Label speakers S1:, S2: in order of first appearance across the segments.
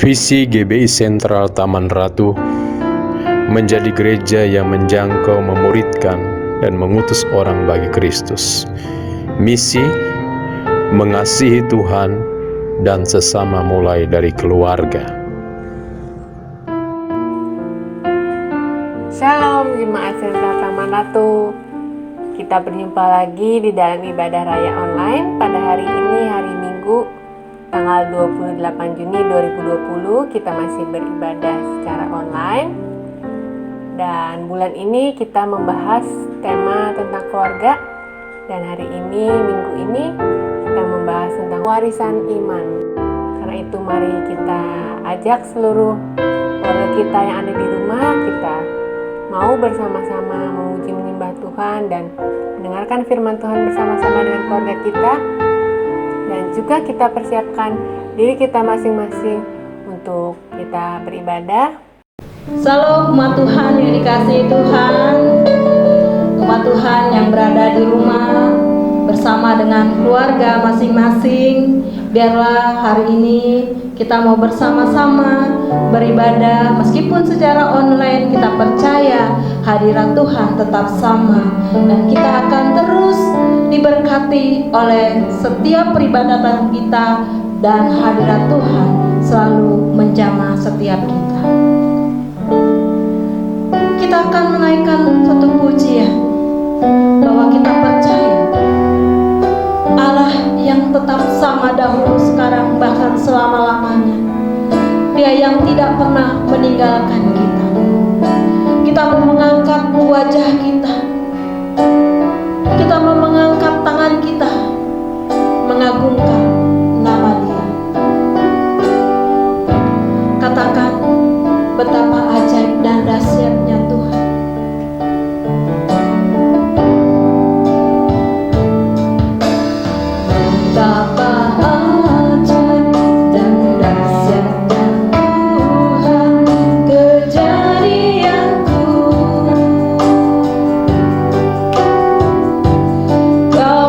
S1: Visi GBI Sentral Taman Ratu menjadi gereja yang menjangkau, memuridkan, dan mengutus orang bagi Kristus. Misi mengasihi Tuhan dan sesama mulai dari keluarga.
S2: Shalom Jemaat Sentral Taman Ratu. Kita berjumpa lagi di dalam ibadah raya online pada hari ini, hari Minggu tanggal 28 Juni 2020. Kita masih beribadah secara online. Dan bulan ini kita membahas tema tentang keluarga. Dan hari ini, minggu ini, kita membahas tentang warisan iman. Karena itu mari kita ajak seluruh keluarga kita yang ada di rumah, kita mau bersama-sama memuji menyembah Tuhan dan mendengarkan firman Tuhan bersama-sama dengan keluarga kita. Dan juga kita persiapkan diri kita masing-masing untuk kita beribadah.
S3: Salam umat Tuhan yang dikasihi Tuhan, umat Tuhan yang berada di rumah bersama dengan keluarga masing-masing. Biarlah hari ini kita mau bersama-sama beribadah, meskipun secara online kita percaya hadirat Tuhan tetap sama, dan kita akan terus diberkati oleh setiap peribadatan kita, dan hadirat Tuhan selalu menjamah setiap kita. Kita akan menaikkan satu pujian bahwa kita percaya Allah yang tetap sama dahulu, sekarang, bahkan selama-lamanya. Dia yang tidak pernah meninggalkan kita. Kita mau mengangkat wajah kita, kita mau mengangkat tangan kita, mengagungkan nama Dia. Katakan betapa ajaib dan dahsyatnya Tuhan. Betapa ajaib dan dahsyatnya Tuhan, kejadianku. Kau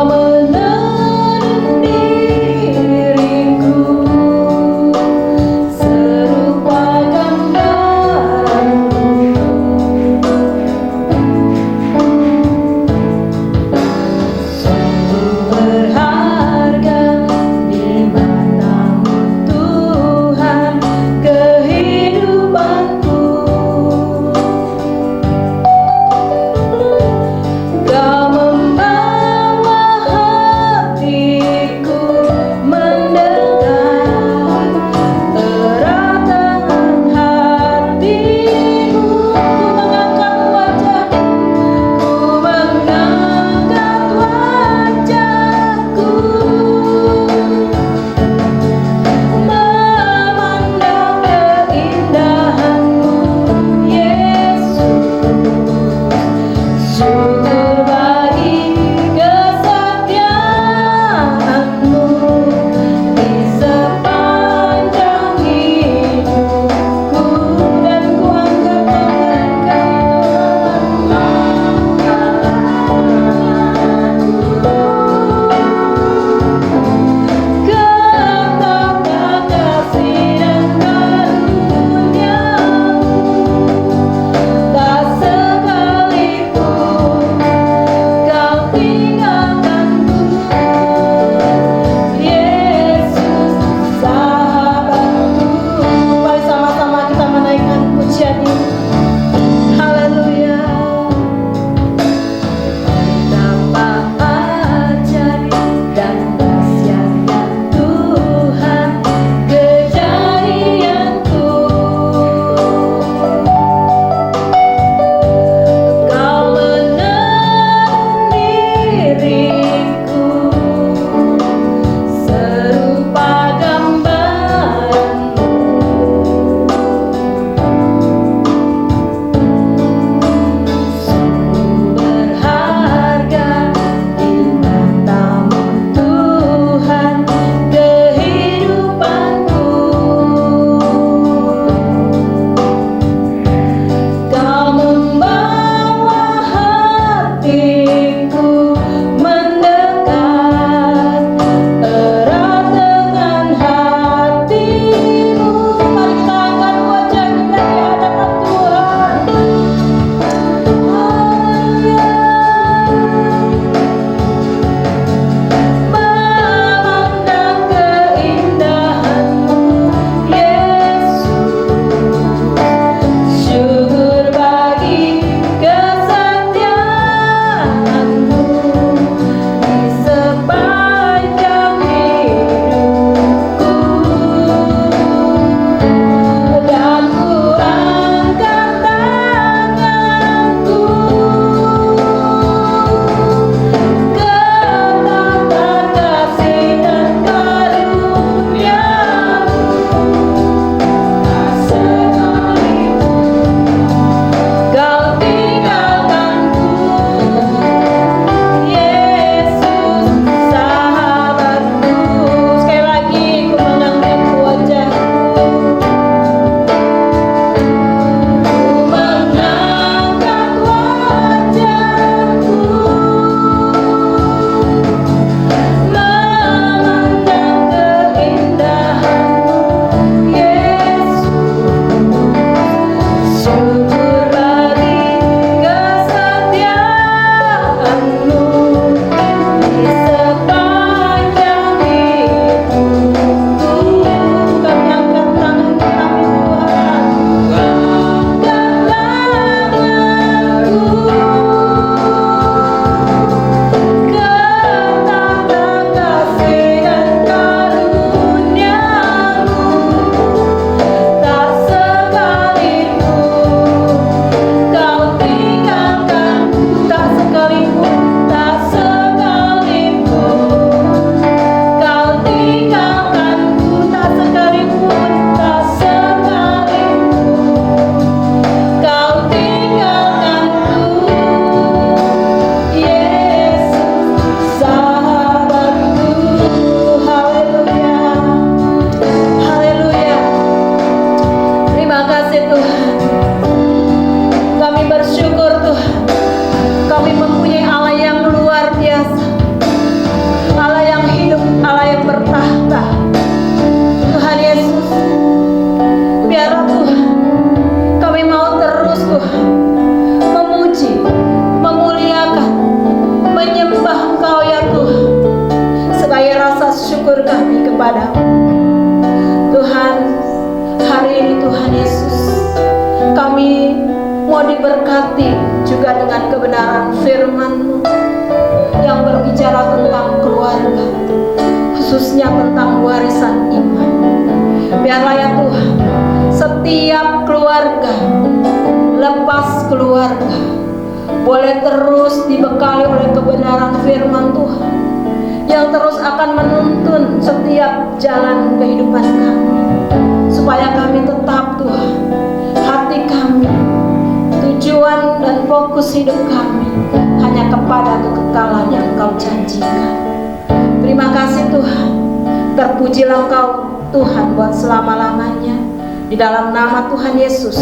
S3: berkati juga dengan kebenaran firman-Mu yang berbicara tentang keluarga, khususnya tentang warisan iman. Biarlah ya Tuhan, setiap keluarga, lepas keluarga, boleh terus dibekali oleh kebenaran firman Tuhan yang terus akan menuntun setiap jalan kehidupan kami, supaya kami tetap Tuhan, hati kami, tujuan dan fokus hidup kami hanya kepada kekekalan yang Engkau janjikan. Terima kasih Tuhan, terpujilah Engkau Tuhan buat selama-lamanya. Di dalam nama Tuhan Yesus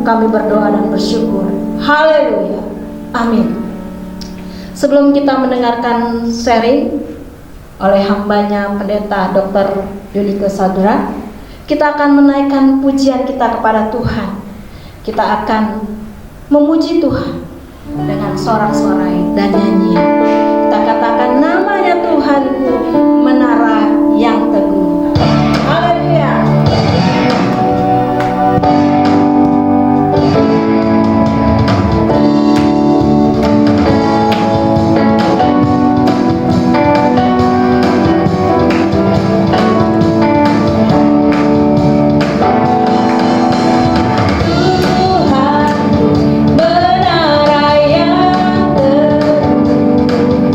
S3: kami berdoa dan bersyukur. Haleluya, amin. Sebelum kita mendengarkan sharing oleh hambanya Pendeta Dr. Yunike Sadra, kita akan menaikkan pujian kita kepada Tuhan. Kita akan memuji Tuhan dengan sorak-sorai dan nyanyian. Kita katakan namanya Tuhan, menara yang teguh. Haleluya. Tuhan, menara yang teguh.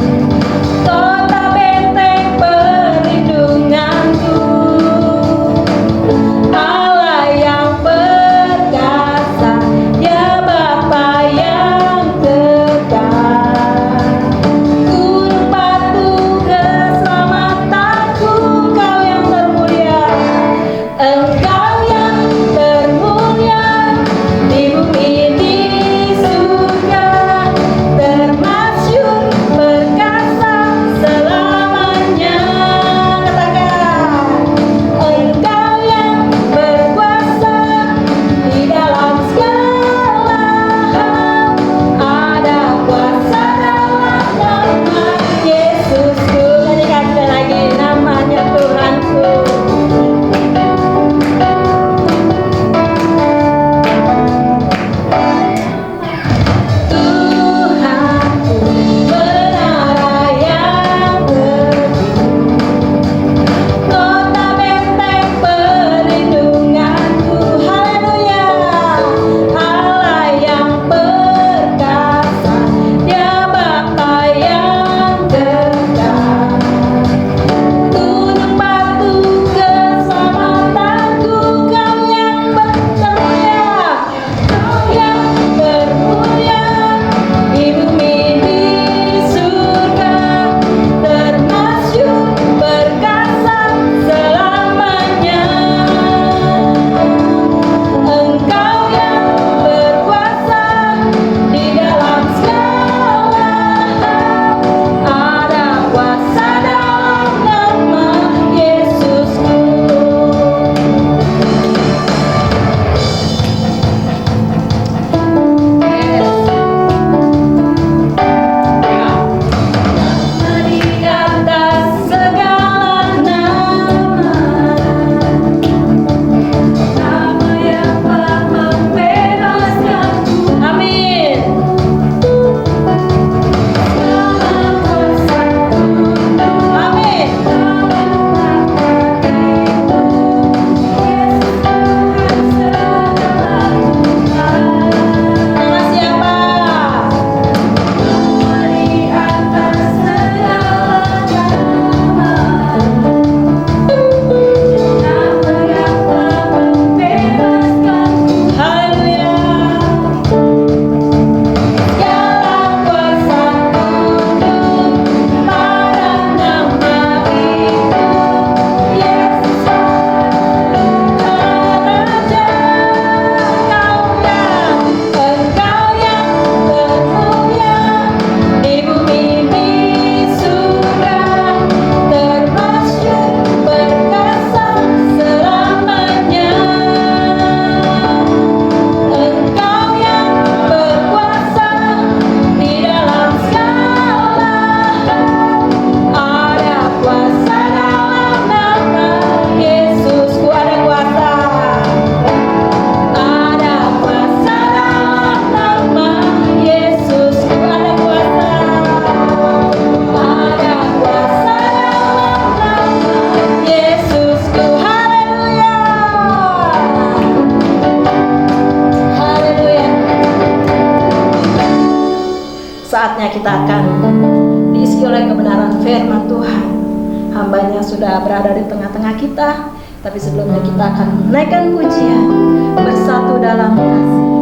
S3: hambanya sudah berada di tengah-tengah kita. Tapi sebelumnya kita akan menaikkan pujian bersatu dalam kasih.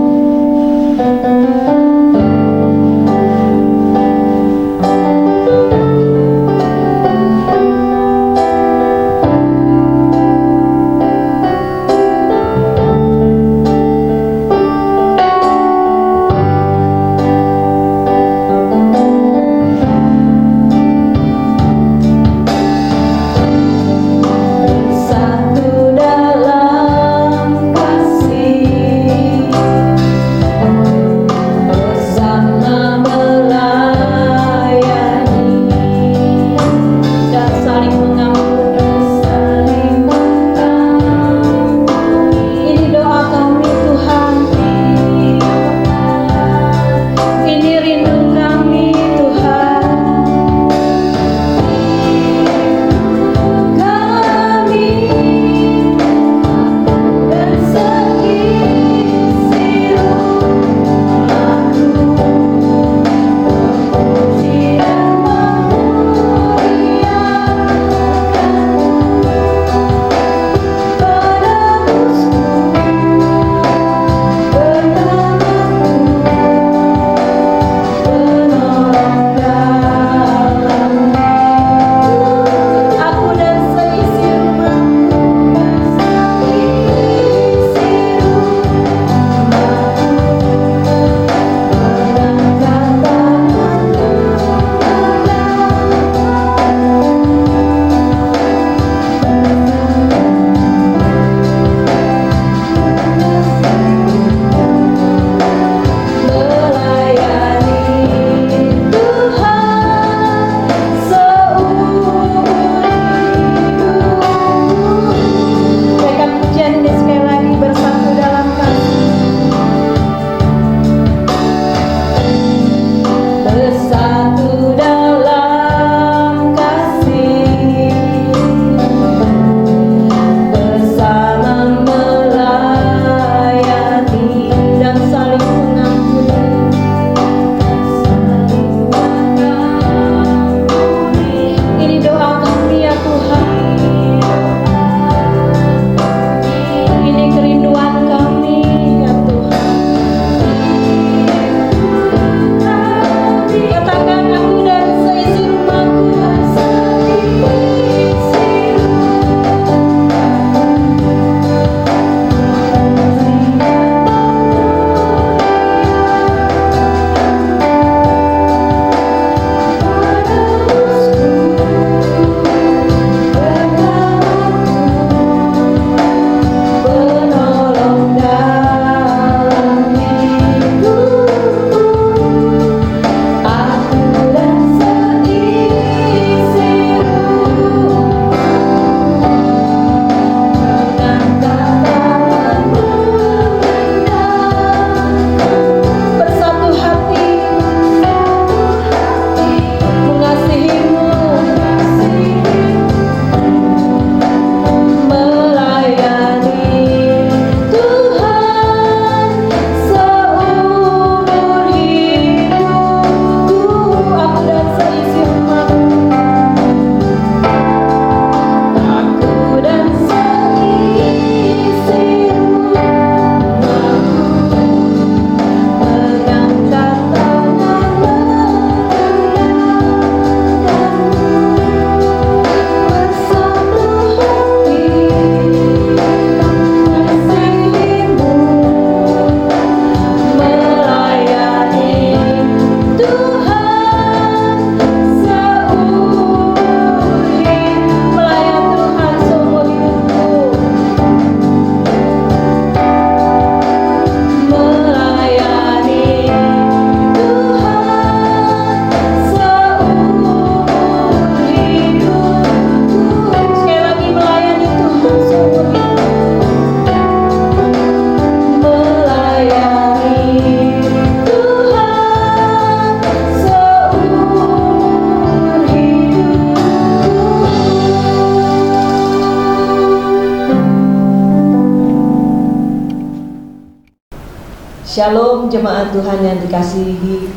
S4: Shalom jemaat Tuhan yang dikasihi,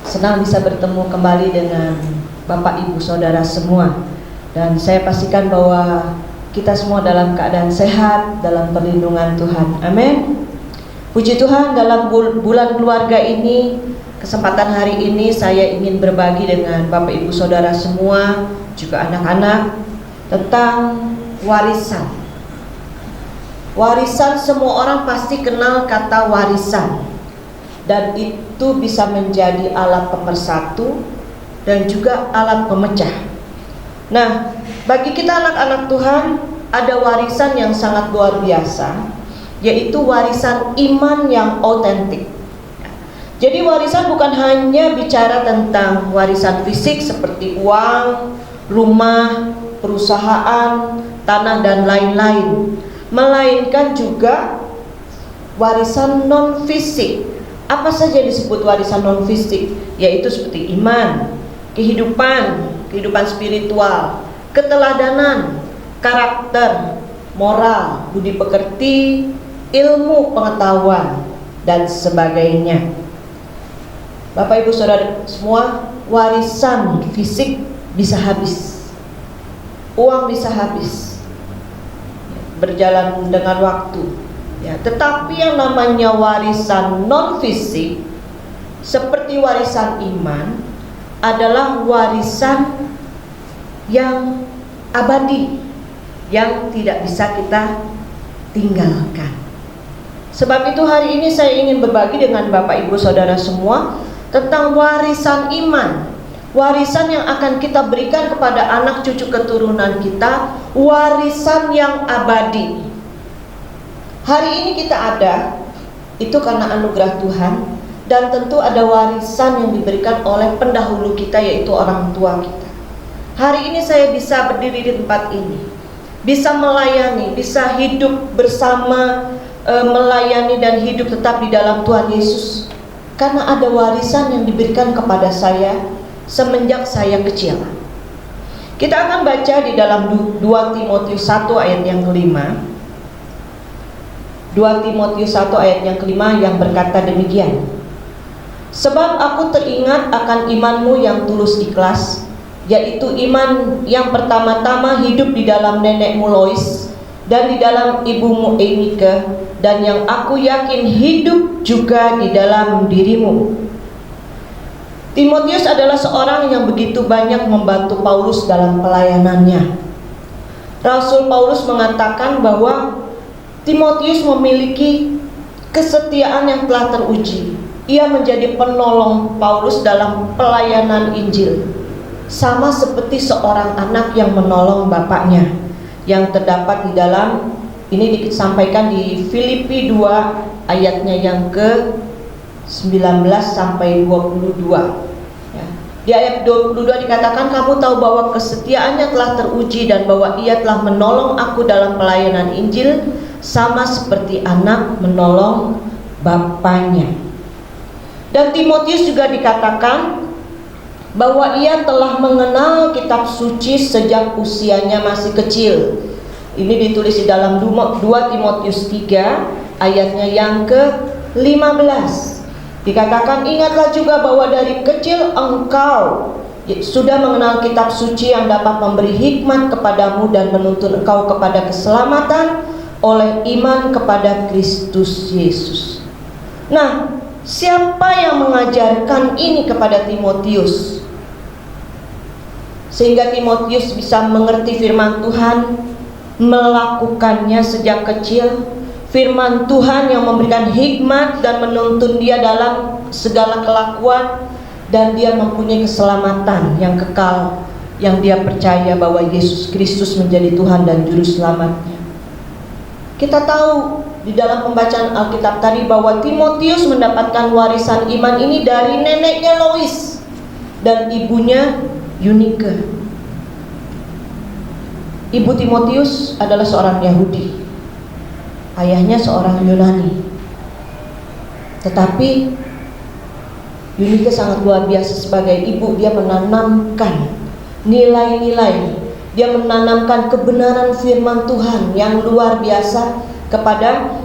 S4: senang bisa bertemu kembali dengan Bapak Ibu Saudara semua. Dan saya pastikan bahwa kita semua dalam keadaan sehat, dalam perlindungan Tuhan. Amin. Puji Tuhan, dalam bulan keluarga ini, kesempatan hari ini saya ingin berbagi dengan Bapak Ibu Saudara semua, juga anak-anak, tentang warisan. Warisan, semua orang pasti kenal kata warisan, dan itu bisa menjadi alat pemersatu dan juga alat pemecah. Nah, bagi kita anak-anak Tuhan, ada warisan yang sangat luar biasa, yaitu warisan iman yang otentik. Jadi warisan bukan hanya bicara tentang warisan fisik seperti uang, rumah, perusahaan, tanah, dan lain-lain, melainkan juga warisan non-fisik. Apa saja disebut warisan non-fisik? Yaitu seperti iman, kehidupan spiritual, keteladanan, karakter, moral, budi pekerti, ilmu pengetahuan, dan sebagainya. Bapak Ibu Saudara semua, warisan fisik bisa habis, uang bisa habis, berjalan dengan waktu, ya. Tetapi yang namanya warisan non fisik seperti warisan iman adalah warisan yang abadi, yang tidak bisa kita tinggalkan. Sebab itu hari ini saya ingin berbagi dengan Bapak Ibu Saudara semua tentang warisan iman, warisan yang akan kita berikan kepada anak cucu keturunan kita, warisan yang abadi. Hari ini kita ada, itu karena anugerah Tuhan, dan tentu ada warisan yang diberikan oleh pendahulu kita, yaitu orang tua kita. Hari ini saya bisa berdiri di tempat ini, bisa melayani, bisa hidup bersama, melayani dan hidup tetap di dalam Tuhan Yesus, karena ada warisan yang diberikan kepada saya semenjak saya kecil. Kita akan baca di dalam 2 Timotius 1 ayat yang kelima. 2 Timotius 1 ayat yang kelima yang berkata demikian: sebab aku teringat akan imanmu yang tulus ikhlas, yaitu iman yang pertama-tama hidup di dalam nenekmu Lois dan di dalam ibumu Eunike, dan yang aku yakin hidup juga di dalam dirimu. Timotius adalah seorang yang begitu banyak membantu Paulus dalam pelayanannya. Rasul Paulus mengatakan bahwa Timotius memiliki kesetiaan yang telah teruji. Ia menjadi penolong Paulus dalam pelayanan Injil, sama seperti seorang anak yang menolong bapaknya, yang terdapat di dalam, ini disampaikan di Filipi 2 ayatnya yang ke 19 sampai 22. Ya. Di ayat 22 dikatakan, kamu tahu bahwa kesetiaannya telah teruji dan bahwa ia telah menolong aku dalam pelayanan Injil, sama seperti anak menolong bapaknya. Dan Timotius juga dikatakan bahwa ia telah mengenal kitab suci sejak usianya masih kecil. Ini ditulis di dalam 2 Timotius 3 ayatnya yang ke-15. Dikatakan, ingatlah juga bahwa dari kecil engkau sudah mengenal kitab suci yang dapat memberi hikmat kepadamu dan menuntun engkau kepada keselamatan oleh iman kepada Kristus Yesus. Nah, siapa yang mengajarkan ini kepada Timotius sehingga Timotius bisa mengerti firman Tuhan, melakukannya sejak kecil? Firman Tuhan yang memberikan hikmat dan menuntun dia dalam segala kelakuan, dan dia mempunyai keselamatan yang kekal, yang dia percaya bahwa Yesus Kristus menjadi Tuhan dan Juru Selamatnya. Kita tahu di dalam pembacaan Alkitab tadi bahwa Timotius mendapatkan warisan iman ini dari neneknya Lois dan ibunya Eunike. Ibu Timotius adalah seorang Yahudi, ayahnya seorang Yunani. Tetapi Eunike sangat luar biasa sebagai ibu. Dia menanamkan nilai-nilai, dia menanamkan kebenaran firman Tuhan yang luar biasa kepada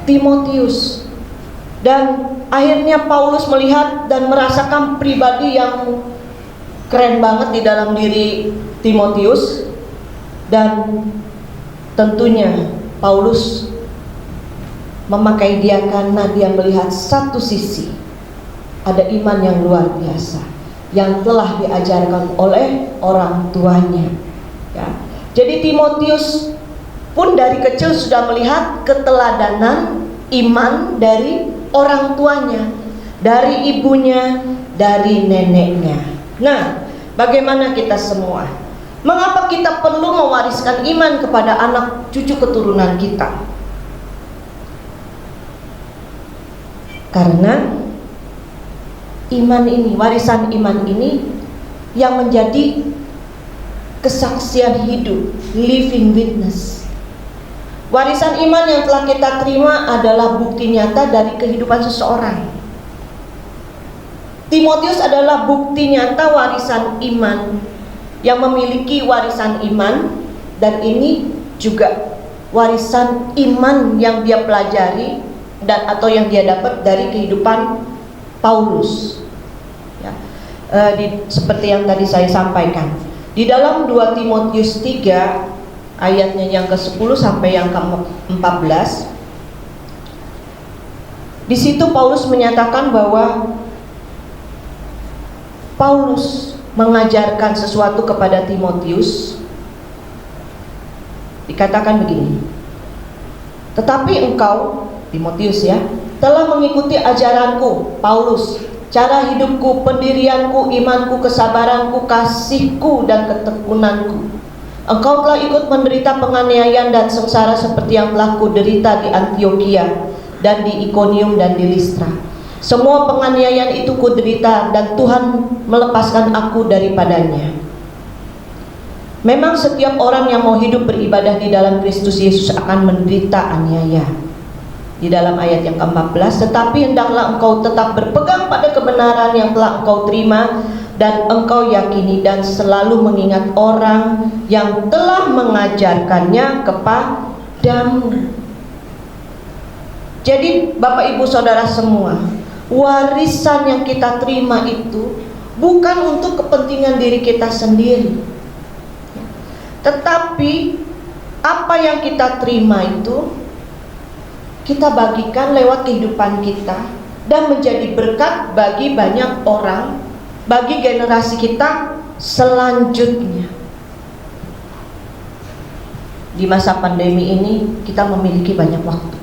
S4: Timotius. Dan akhirnya Paulus melihat dan merasakan pribadi yang keren banget di dalam diri Timotius. Dan tentunya Paulus memakai dia karena dia melihat satu sisi ada iman yang luar biasa yang telah diajarkan oleh orang tuanya, ya. Jadi Timotius pun dari kecil sudah melihat keteladanan iman dari orang tuanya, dari ibunya, dari neneknya. Nah, bagaimana kita semua? Mengapa kita perlu mewariskan iman kepada anak cucu keturunan kita? Karena iman ini, warisan iman ini yang menjadi kesaksian hidup, living witness. Warisan iman yang telah kita terima adalah bukti nyata dari kehidupan seseorang. Timotius adalah bukti nyata warisan iman, yang memiliki warisan iman, dan ini juga warisan iman yang dia pelajari dan atau yang dia dapat dari kehidupan Paulus, ya. Seperti yang tadi saya sampaikan di dalam 2 Timotius 3 ayatnya yang ke-10 sampai yang ke-14, di situ Paulus menyatakan bahwa Paulus mengajarkan sesuatu kepada Timotius. Dikatakan begini, tetapi engkau, Timotius ya, telah mengikuti ajaranku, Paulus, cara hidupku, pendirianku, imanku, kesabaranku, kasihku, dan ketekunanku. Engkau telah ikut menderita penganiayaan dan sengsara seperti yang telah kuderita di Antiokhia dan di Ikonium dan di Listra. Semua penganiayaan itu kuderita dan Tuhan melepaskan aku daripadanya. Memang setiap orang yang mau hidup beribadah di dalam Kristus Yesus akan menderita aniaya. Di dalam ayat yang ke-14, tetapi hendaklah engkau tetap berpegang pada kebenaran yang telah engkau terima dan engkau yakini, dan selalu mengingat orang yang telah mengajarkannya kepadamu. Jadi Bapak Ibu Saudara semua, warisan yang kita terima itu bukan untuk kepentingan diri kita sendiri, tetapi apa yang kita terima itu kita bagikan lewat kehidupan kita dan menjadi berkat bagi banyak orang, bagi generasi kita selanjutnya. Di masa pandemi ini kita memiliki banyak waktu.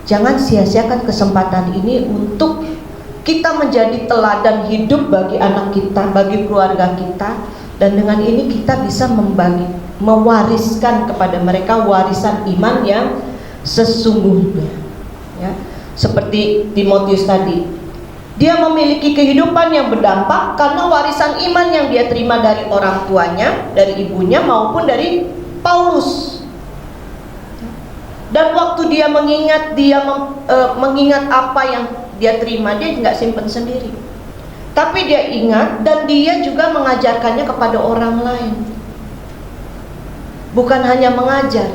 S4: Jangan sia-siakan kesempatan ini untuk kita menjadi teladan hidup bagi anak kita, bagi keluarga kita, dan dengan ini kita bisa mewariskan kepada mereka warisan iman yang sesungguhnya, ya. Seperti Timotius tadi, dia memiliki kehidupan yang berdampak karena warisan iman yang dia terima dari orang tuanya, dari ibunya maupun dari Paulus. Dan waktu dia mengingat, mengingat apa yang dia terima, dia nggak simpan sendiri, tapi dia ingat dan dia juga mengajarkannya kepada orang lain. Bukan hanya mengajar,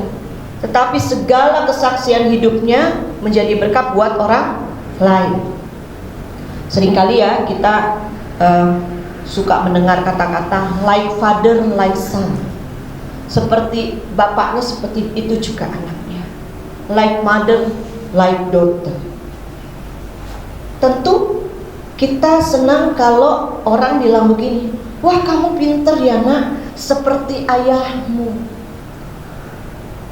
S4: tetapi segala kesaksian hidupnya menjadi berkat buat orang lain. Seringkali ya kita suka mendengar kata-kata like father, like son. Seperti bapaknya, seperti itu juga anaknya. Like mother, like daughter. Tentu kita senang kalau orang bilang begini, wah kamu pinter ya nak, seperti ayahmu.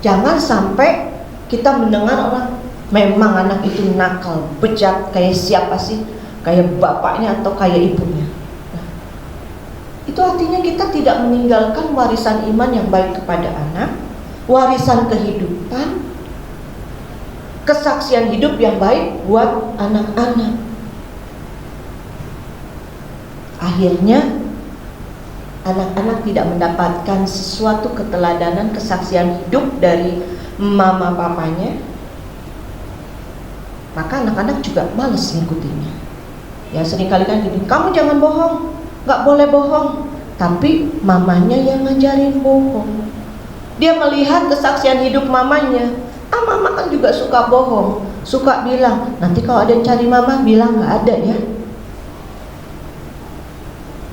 S4: Jangan sampai kita mendengar orang, memang anak itu nakal, bejat, kayak siapa sih? Kayak bapaknya atau kayak ibunya. Nah, itu artinya kita tidak meninggalkan warisan iman yang baik kepada anak, warisan kehidupan, kesaksian hidup yang baik buat anak-anak. Akhirnya anak-anak tidak mendapatkan sesuatu keteladanan, kesaksian hidup dari mama papanya, maka anak-anak juga males ngikutinnya. Ya seringkali kan gini, kamu jangan bohong, nggak boleh bohong, tapi mamanya yang ngajarin bohong. Dia melihat kesaksian hidup mamanya, mama kan juga suka bohong, suka bilang, nanti kalau ada yang cari mama bilang nggak ada ya.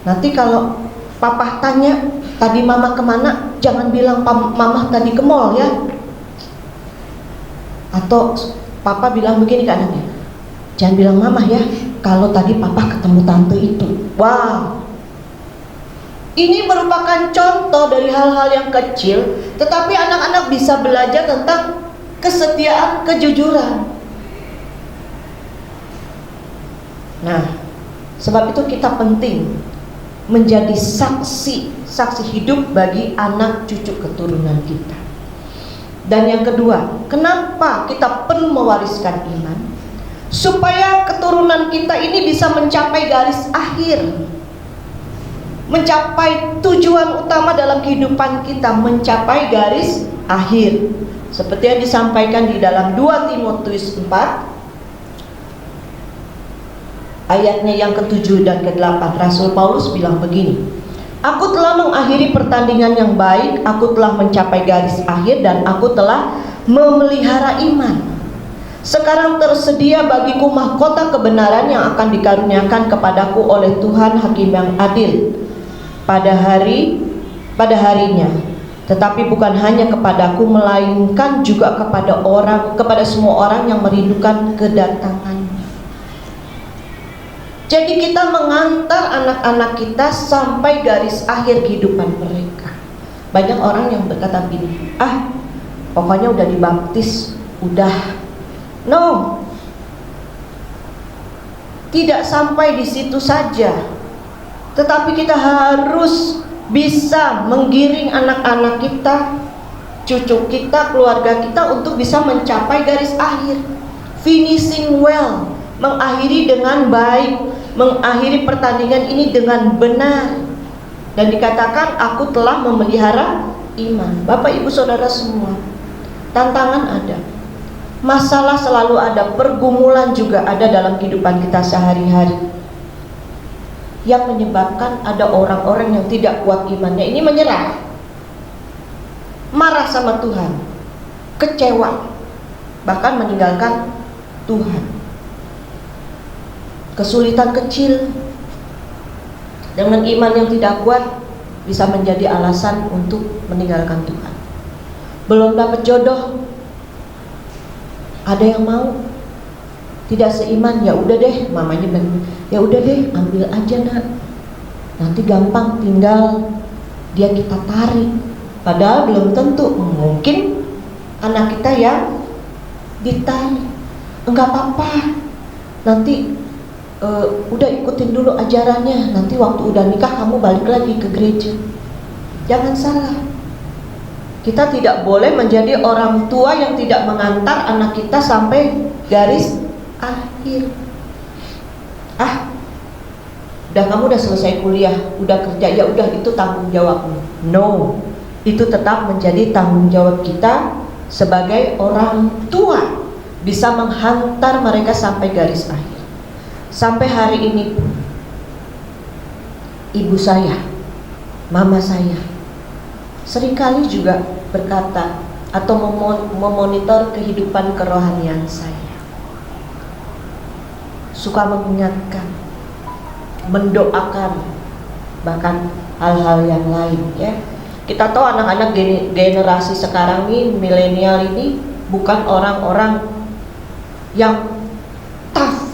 S4: Nanti kalau Papa tanya, tadi mama kemana? Jangan bilang mama tadi ke mall ya. Atau papa bilang begini ke anaknya, jangan bilang mama ya, kalau tadi papa ketemu tante itu. Wow, ini merupakan contoh dari hal-hal yang kecil, tetapi anak-anak bisa belajar tentang kesetiaan, kejujuran. Nah, sebab itu kita penting menjadi saksi hidup bagi anak cucu keturunan kita. Dan yang kedua, kenapa kita perlu mewariskan iman? Supaya keturunan kita ini bisa mencapai garis akhir, mencapai tujuan utama dalam kehidupan kita, mencapai garis akhir. Seperti yang disampaikan di dalam 2 Timotius 4 ayatnya yang ke-7 dan ke-8, Rasul Paulus bilang begini, aku telah mengakhiri pertandingan yang baik, aku telah mencapai garis akhir, dan aku telah memelihara iman. Sekarang tersedia bagiku mahkota kebenaran yang akan dikaruniakan kepadaku oleh Tuhan Hakim yang adil pada harinya. Tetapi bukan hanya kepadaku, melainkan juga kepada semua orang yang merindukan kedatangannya. Jadi kita mengantar anak-anak kita sampai garis akhir kehidupan mereka. Banyak orang yang berkata gini, pokoknya udah dibaptis, udah. No, tidak sampai di situ saja. Tetapi kita harus bisa menggiring anak-anak kita, cucu kita, keluarga kita untuk bisa mencapai garis akhir, finishing well, mengakhiri dengan baik, mengakhiri pertandingan ini dengan benar. Dan dikatakan aku telah memelihara iman. Bapak ibu saudara semua, tantangan ada, masalah selalu ada, pergumulan juga ada dalam kehidupan kita sehari-hari, yang menyebabkan ada orang-orang yang tidak kuat imannya ini menyerah, marah sama Tuhan, kecewa, bahkan meninggalkan Tuhan. Kesulitan kecil dengan iman yang tidak kuat bisa menjadi alasan untuk meninggalkan Tuhan. Belum dapat jodoh, ada yang mau, tidak seiman, ya udah deh, mamanya bilang, ya udah deh, ambil aja nak, nanti gampang, tinggal dia kita tarik. Padahal belum tentu, mungkin anak kita yang ditarik. Enggak apa-apa, nanti udah ikutin dulu ajarannya, nanti waktu udah nikah kamu balik lagi ke gereja. Jangan salah, kita tidak boleh menjadi orang tua yang tidak mengantar anak kita sampai garis akhir. Udah kamu udah selesai kuliah, udah kerja, ya udah itu tanggung jawabmu. No, itu tetap menjadi tanggung jawab kita sebagai orang tua, bisa menghantar mereka sampai garis akhir. Sampai hari ini ibu saya, mama saya seringkali juga berkata atau memonitor kehidupan kerohanian saya, suka mengingatkan, mendoakan, bahkan hal-hal yang lain ya. Kita tahu anak-anak generasi sekarang ini, milenial ini bukan orang-orang yang tough.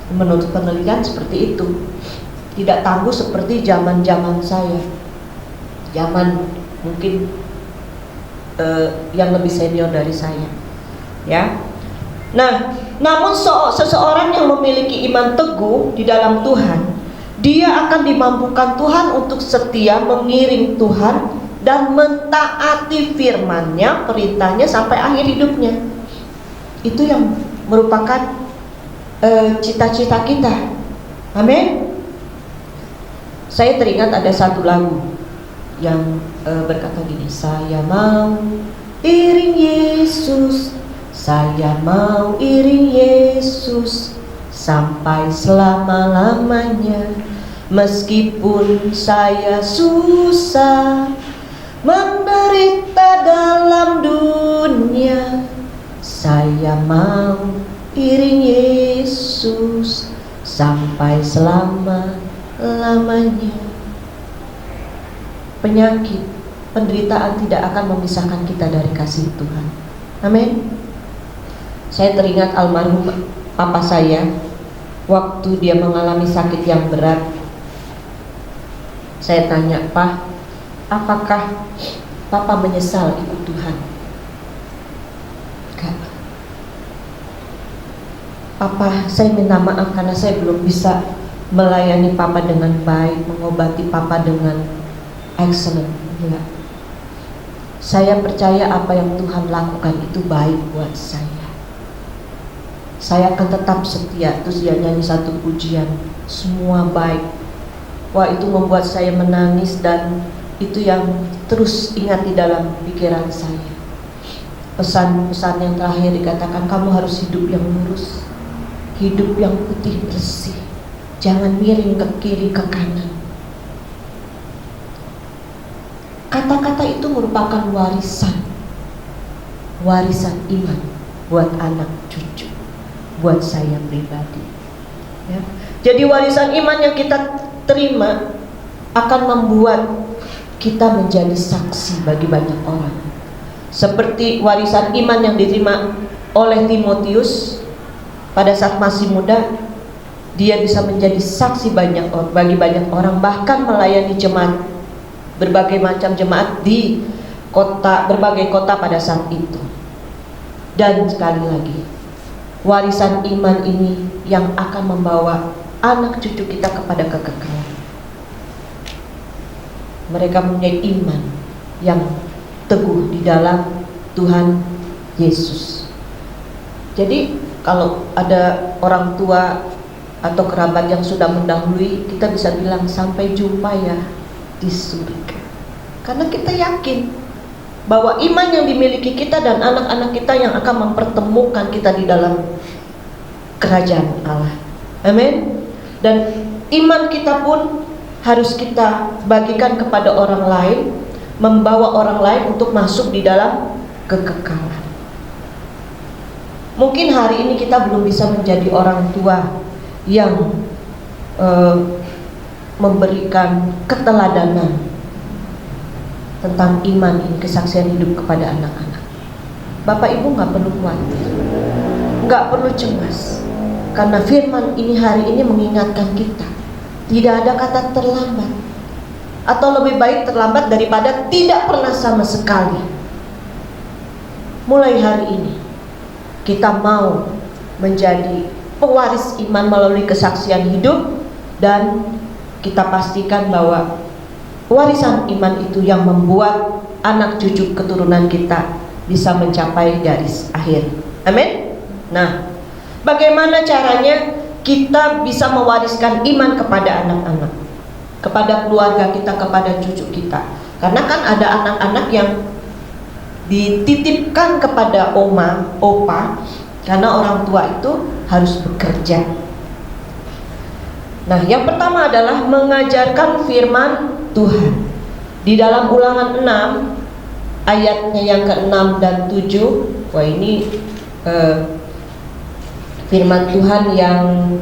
S4: Menurut penelitian seperti itu, tidak tangguh seperti zaman-zaman saya, zaman mungkin yang lebih senior dari saya ya. Nah, namun seseorang yang memiliki iman teguh di dalam Tuhan, dia akan dimampukan Tuhan untuk setia mengiring Tuhan dan mentaati firman-Nya, perintahnya sampai akhir hidupnya. Itu yang merupakan cita-cita kita. Amin. Saya teringat ada satu lagu yang berkata gini, saya mau iring Yesus, saya mau iring Yesus sampai selama-lamanya, meskipun saya susah menderita dalam dunia, saya mau iring Yesus sampai selama-lamanya. lamanya. Penyakit, penderitaan tidak akan memisahkan kita dari kasih Tuhan. Amin. Saya teringat almarhum papa saya, waktu dia mengalami sakit yang berat. Saya tanya, "Pak, apakah papa menyesal ikut Tuhan?" Enggak. "Papa, saya minta maaf karena saya belum bisa melayani papa dengan baik, mengobati papa dengan excellent." Enggak. "Saya percaya apa yang Tuhan lakukan itu baik buat saya. Saya akan tetap setia." Terus dia nyanyi satu pujian, "Semua baik." Wah, itu membuat saya menangis, dan itu yang terus ingat di dalam pikiran saya. Pesan-pesan yang terakhir dikatakan, kamu harus hidup yang lurus, hidup yang putih bersih, jangan miring ke kiri ke kanan. Kata-kata itu merupakan warisan iman buat anak cucu, buat saya pribadi, ya. Jadi warisan iman yang kita terima akan membuat kita menjadi saksi bagi banyak orang. Seperti warisan iman yang diterima oleh Timotius pada saat masih muda, dia bisa menjadi saksi bagi banyak orang, bahkan melayani jemaat, berbagai macam jemaat di berbagai kota pada saat itu. Dan sekali lagi, warisan iman ini yang akan membawa anak cucu kita kepada kekekalan. Mereka mempunyai iman yang teguh di dalam Tuhan Yesus. Jadi kalau ada orang tua atau kerabat yang sudah mendahului, kita bisa bilang sampai jumpa ya di surga. Karena kita yakin bahwa iman yang dimiliki kita dan anak-anak kita yang akan mempertemukan kita di dalam kerajaan Allah. Amin. Dan iman kita pun harus kita bagikan kepada orang lain, membawa orang lain untuk masuk di dalam kekekalan. Mungkin hari ini kita belum bisa menjadi orang tua yang memberikan keteladanan tentang iman ini, kesaksian hidup kepada anak-anak. Bapak Ibu gak perlu khawatir, gak perlu cemas, karena firman ini hari ini mengingatkan kita, tidak ada kata terlambat, atau lebih baik terlambat daripada tidak pernah sama sekali. Mulai hari ini kita mau menjadi pewaris iman melalui kesaksian hidup, dan kita pastikan bahwa warisan iman itu yang membuat anak cucu keturunan kita bisa mencapai garis akhir. Amin. Nah, bagaimana caranya kita bisa mewariskan iman kepada anak-anak, kepada keluarga kita, kepada cucu kita? Karena kan ada anak-anak yang dititipkan kepada oma, opa, karena orang tua itu harus bekerja. Nah, yang pertama adalah mengajarkan firman Tuhan. Di dalam Ulangan 6 ayatnya yang ke-6 dan 7, wah ini firman Tuhan yang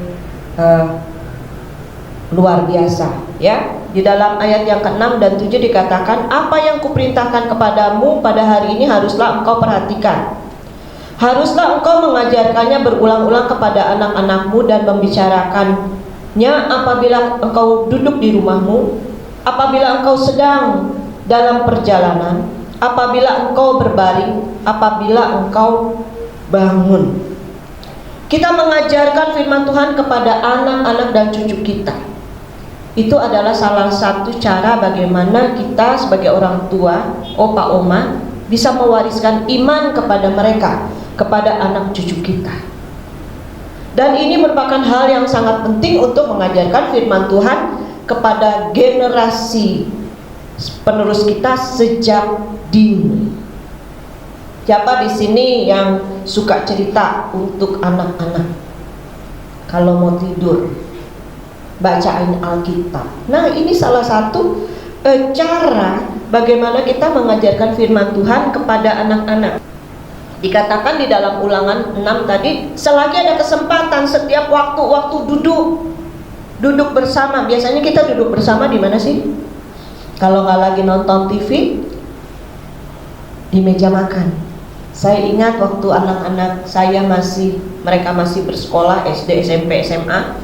S4: luar biasa, ya. Di dalam ayat yang ke-6 dan 7 dikatakan, apa yang kuperintahkan kepadamu pada hari ini haruslah engkau perhatikan. Haruslah engkau mengajarkannya berulang-ulang kepada anak-anakmu dan membicarakannya apabila engkau duduk di rumahmu, apabila engkau sedang dalam perjalanan, apabila engkau berbaring, apabila engkau bangun. Kita mengajarkan firman Tuhan kepada anak-anak dan cucu kita. Itu adalah salah satu cara bagaimana kita sebagai orang tua, opa oma, bisa mewariskan iman kepada mereka, kepada anak cucu kita. Dan ini merupakan hal yang sangat penting untuk mengajarkan firman Tuhan kepada generasi penerus kita sejak dini. Siapa di sini yang suka cerita untuk anak-anak? Kalau mau tidur, bacain Alkitab. Nah, ini salah satu cara bagaimana kita mengajarkan firman Tuhan kepada anak-anak. Dikatakan di dalam Ulangan 6 tadi, selagi ada kesempatan, setiap waktu duduk, Duduk bersama, biasanya kita duduk bersama di mana sih? Kalau nggak lagi nonton TV, di meja makan. Saya ingat waktu anak-anak saya mereka masih bersekolah SD, SMP, SMA.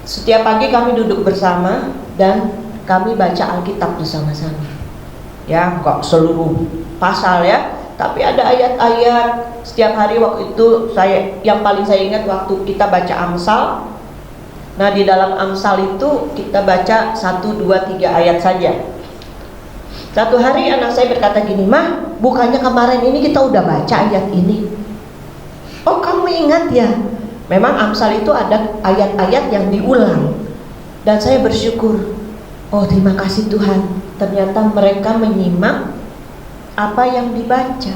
S4: Setiap pagi kami duduk bersama dan kami baca Alkitab bersama-sama. Ya, kok seluruh pasal ya, tapi ada ayat-ayat setiap hari. Waktu itu yang paling saya ingat waktu kita baca Amsal. Nah, di dalam Amsal itu kita baca 1, 2, 3 ayat saja. Satu hari anak saya berkata gini, "Mah, bukannya kemarin ini kita udah baca ayat ini?" "Oh, kamu ingat ya?" Memang Amsal itu ada ayat-ayat yang diulang. Dan saya bersyukur, oh terima kasih Tuhan, ternyata mereka menyimak apa yang dibaca,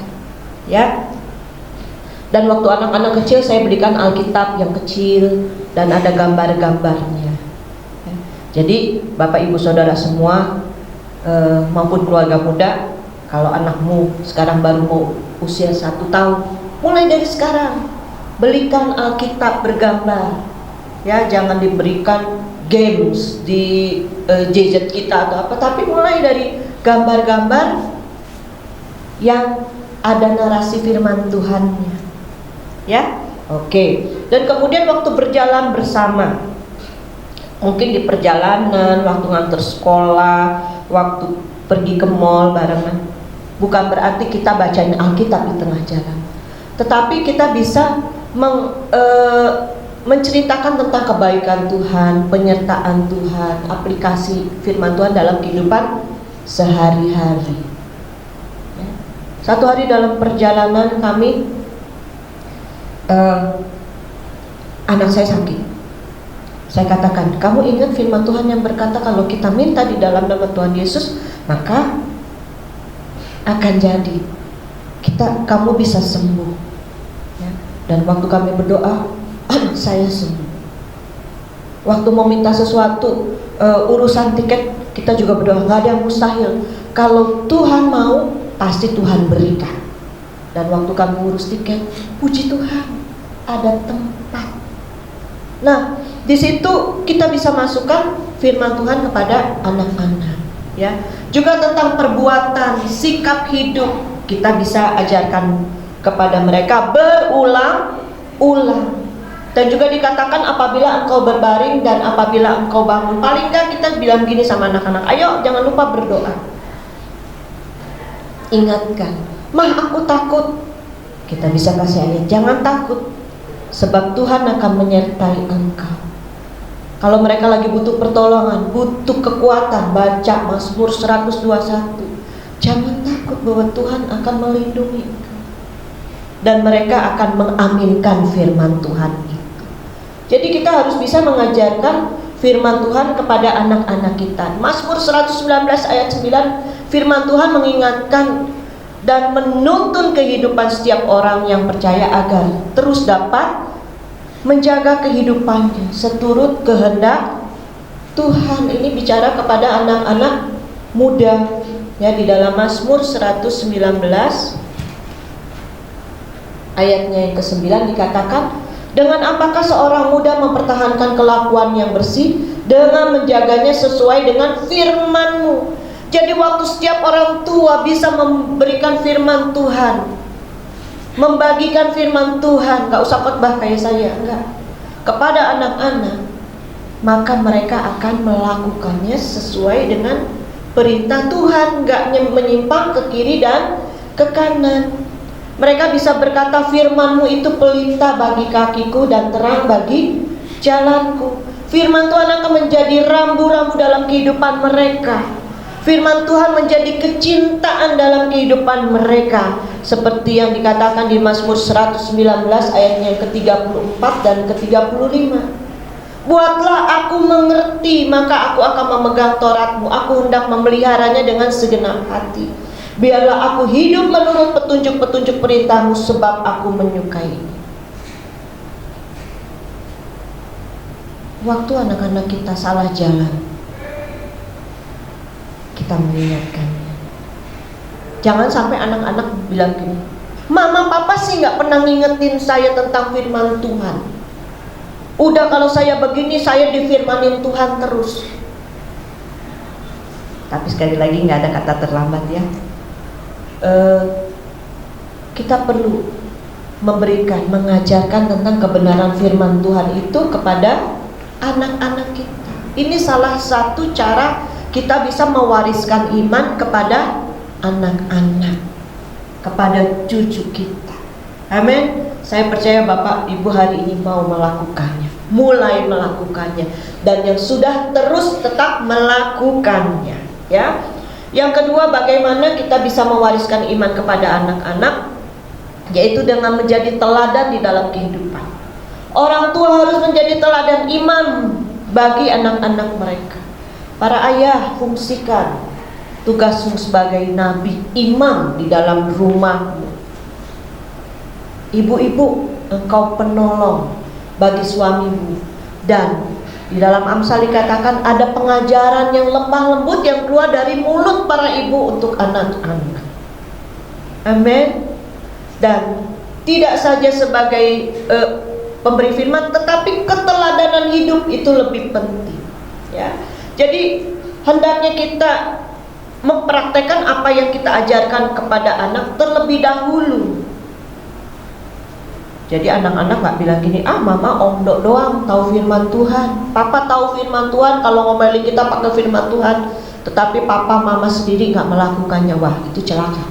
S4: ya. Dan waktu anak-anak kecil saya berikan Alkitab yang kecil dan ada gambar-gambarnya. Jadi Bapak Ibu Saudara semua, maupun keluarga muda, kalau anakmu sekarang baru mau usia 1 tahun, mulai dari sekarang belikan Alkitab bergambar, ya. Jangan diberikan games di gadget kita atau apa, tapi mulai dari gambar-gambar yang ada narasi firman Tuhannya, ya. Oke. Dan kemudian waktu berjalan bersama, mungkin di perjalanan, waktu nganter sekolah, waktu pergi ke mall barengan, bukan berarti kita bacain Alkitab di tengah jalan, tetapi kita bisa menceritakan tentang kebaikan Tuhan, penyertaan Tuhan, aplikasi firman Tuhan dalam kehidupan sehari-hari. Satu hari dalam perjalanan kami, anak saya sakit. Saya katakan, kamu ingat firman Tuhan yang berkata kalau kita minta di dalam nama Tuhan Yesus, maka akan jadi kamu bisa sembuh. Ya. Dan waktu kami berdoa, anak saya sembuh. Waktu mau minta sesuatu, urusan tiket, kita juga berdoa, nggak ada yang mustahil. Kalau Tuhan mau, pasti Tuhan berikan. Dan waktu kami urus tiket, puji Tuhan, ada tempat. Nah, di situ kita bisa masukkan firman Tuhan kepada anak-anak, ya. Juga tentang perbuatan, sikap hidup, kita bisa ajarkan kepada mereka berulang-ulang. Dan juga dikatakan apabila engkau berbaring dan apabila engkau bangun, paling enggak kita bilang gini sama anak-anak, ayo jangan lupa berdoa. Ingatkan, "Mah, aku takut." Kita bisa kasih ayat, jangan takut, sebab Tuhan akan menyertai engkau. Kalau mereka lagi butuh pertolongan, butuh kekuatan, baca Mazmur 121. Jangan takut bahwa Tuhan akan melindungi engkau. Dan mereka akan mengaminkan firman Tuhan itu. Jadi kita harus bisa mengajarkan firman Tuhan kepada anak-anak kita. Mazmur 119 ayat 9, firman Tuhan mengingatkan dan menuntun kehidupan setiap orang yang percaya agar terus dapat menjaga kehidupannya seturut kehendak Tuhan. Ini bicara kepada anak-anak muda, ya. Di dalam Mazmur 119 ayatnya yang ke-9 dikatakan, dengan apakah seorang muda mempertahankan kelakuan yang bersih? Dengan menjaganya sesuai dengan firman-Mu. Jadi waktu setiap orang tua bisa memberikan firman Tuhan, membagikan firman Tuhan, gak usah khotbah kayak saya, enggak, kepada anak-anak, maka mereka akan melakukannya sesuai dengan perintah Tuhan, gak menyimpang ke kiri dan ke kanan. Mereka bisa berkata, firman-Mu itu pelita bagi kakiku dan terang bagi jalanku. Firman Tuhan akan menjadi rambu-rambu dalam kehidupan mereka. Firman Tuhan menjadi kecintaan dalam kehidupan mereka, seperti yang dikatakan di Mazmur 119 ayatnya yang ke-34 dan ke-35. Buatlah aku mengerti, maka aku akan memegang Taurat-Mu. Aku hendak memeliharanya dengan segenap hati. Biarlah aku hidup menurut petunjuk-petunjuk perintah-Mu, sebab aku menyukainya. Waktu anak-anak kita salah jalan, kita mengingatkannya. Jangan sampai anak-anak bilang gini, "Mama, papa sih gak pernah ngingetin saya tentang firman Tuhan." Udah kalau saya begini, saya difirmanin Tuhan terus. Tapi sekali lagi nggak ada kata terlambat ya. Kita perlu mengajarkan tentang kebenaran firman Tuhan itu kepada anak-anak kita. Ini salah satu cara kita bisa mewariskan iman kepada anak-anak, kepada cucu kita. Amin. Saya percaya Bapak Ibu hari ini mau melakukannya, mulai melakukannya, dan yang sudah terus tetap melakukannya. Ya. Yang kedua, bagaimana kita bisa mewariskan iman kepada anak-anak, yaitu dengan menjadi teladan di dalam kehidupan. Orang tua harus menjadi teladan iman bagi anak-anak mereka. Para ayah, fungsikan tugasmu sebagai nabi, imam di dalam rumahmu. Ibu-ibu, engkau penolong bagi suamimu. Dan di dalam Amsal dikatakan ada pengajaran yang lemah lembut yang keluar dari mulut para ibu untuk anak-anak. Amin. Dan tidak saja sebagai pemberi firman, tetapi keteladanan hidup itu lebih penting. Ya. Jadi hendaknya kita mempraktekkan apa yang kita ajarkan kepada anak terlebih dahulu. Jadi anak-anak gak bilang gini, mama ondok doang tahu firman Tuhan, papa tahu firman Tuhan, kalau ngomelin kita pakai firman Tuhan, tetapi papa mama sendiri gak melakukannya. Wah, itu celaka.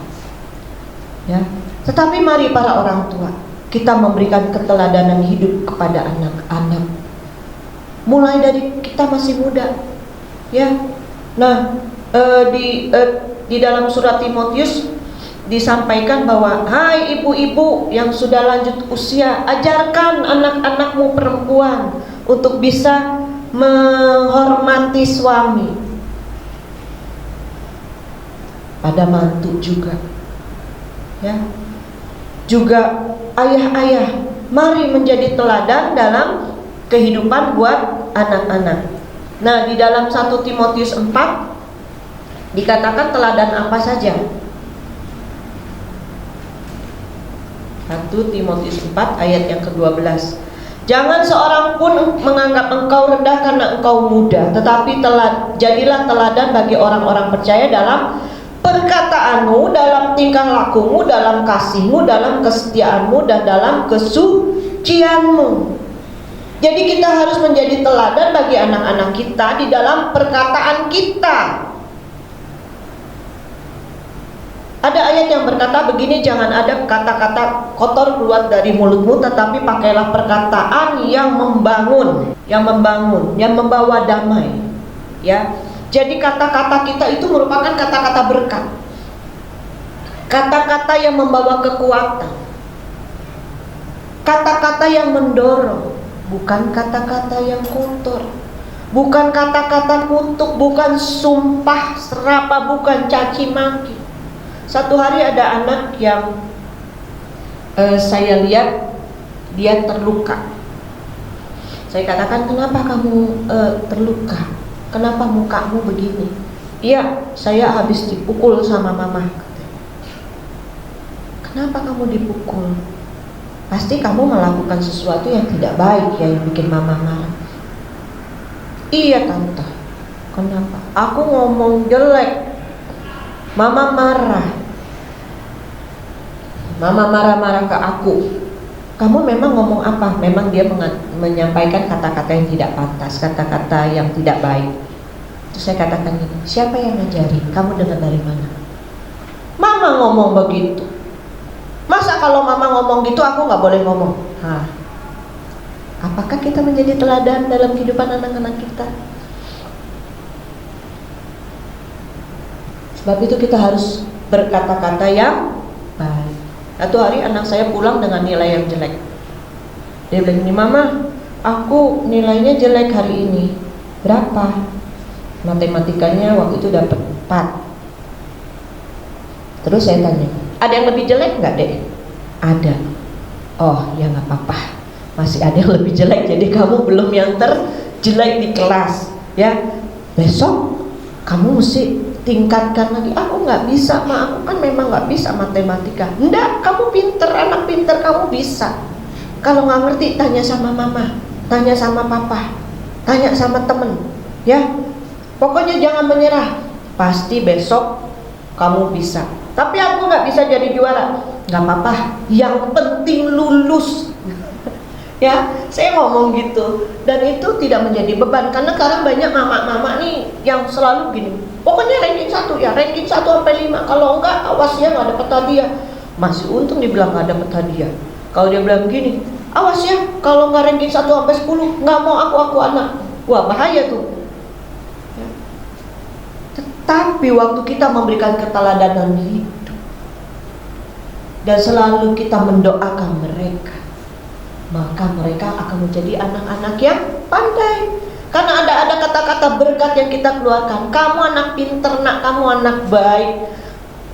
S4: Ya. Tetapi mari para orang tua, kita memberikan keteladanan hidup kepada anak-anak mulai dari kita masih muda. Ya. Nah, di dalam surat Timotius disampaikan bahwa hai ibu-ibu yang sudah lanjut usia, ajarkan anak-anakmu perempuan untuk bisa menghormati suami. Pada mantu juga. Ya. Juga ayah-ayah, mari menjadi teladan dalam kehidupan buat anak-anak. Nah, di dalam 1 Timotius 4 dikatakan teladan apa saja? 1 Timotius 4 ayat yang ke-12. Jangan seorang pun menganggap engkau rendah karena engkau muda, tetapi jadilah teladan bagi orang-orang percaya dalam perkataanmu, dalam tingkah lakumu, dalam kasihmu, dalam kesetiaanmu, dan dalam kesucianmu. Jadi kita harus menjadi teladan bagi anak-anak kita di dalam perkataan kita. Ada ayat yang berkata begini, jangan ada kata-kata kotor keluar dari mulutmu, tetapi pakailah perkataan yang membangun, yang membawa damai. Ya. Jadi kata-kata kita itu merupakan kata-kata berkat, kata-kata yang membawa kekuatan, kata-kata yang mendorong, bukan kata-kata yang kotor, bukan kata-kata kutuk, bukan sumpah serapa, bukan caci maki. Satu hari ada anak yang saya lihat dia terluka. Saya katakan, kenapa kamu terluka? Kenapa mukamu begini? Iya, saya habis dipukul sama mama. Kenapa kamu dipukul? Pasti kamu melakukan sesuatu yang tidak baik ya, yang bikin mama marah. Iya tante. Kenapa? Aku ngomong jelek, mama marah. Mama marah-marah ke aku. Kamu memang ngomong apa? Memang dia menyampaikan kata-kata yang tidak pantas, kata-kata yang tidak baik. Terus saya katakan gini, siapa yang ngajarin? Kamu dengar dari mana? Mama ngomong begitu. Masa kalau mama ngomong gitu aku gak boleh ngomong? Apakah kita menjadi teladan dalam kehidupan anak-anak kita? Sebab itu kita harus berkata-kata yang baik. Satu hari anak saya pulang dengan nilai yang jelek. Dia bilang gini, mama, aku nilainya jelek hari ini. Berapa? Matematikanya waktu itu dapat 4. Terus saya tanya, ada yang lebih jelek nggak dek? Ada. Oh ya nggak apa-apa, masih ada yang lebih jelek. Jadi kamu belum yang terjelek di kelas. Ya, besok kamu mesti tingkatkan lagi. Aku nggak bisa, ma, aku kan memang nggak bisa matematika. Enggak, kamu pinter, anak pinter, kamu bisa. Kalau nggak ngerti tanya sama mama. tanya sama papa, tanya sama temen, ya. Pokoknya jangan menyerah. Pasti besok kamu bisa. Tapi aku nggak bisa jadi juara. Nggak apa-apa. Yang penting lulus. Ya, saya ngomong gitu. Dan itu tidak menjadi beban. Karena sekarang banyak mama-mama nih yang selalu gini. Pokoknya ranking 1 ya, ranking 1 sampai 5. Kalau enggak, awas ya nggak dapet hadiah. Masih untung dibilang nggak dapet hadiah. Kalau dia bilang gini, awas ya, kalau nggak ranking 1 sampai 10, nggak mau aku anak. Wah, bahaya tuh. Ya. Tetapi waktu kita memberikan keteladanan hidup dan selalu kita mendoakan mereka, maka mereka akan menjadi anak-anak yang pandai. Karena ada kata-kata berkat yang kita keluarkan. Kamu anak pinter nak, kamu anak baik.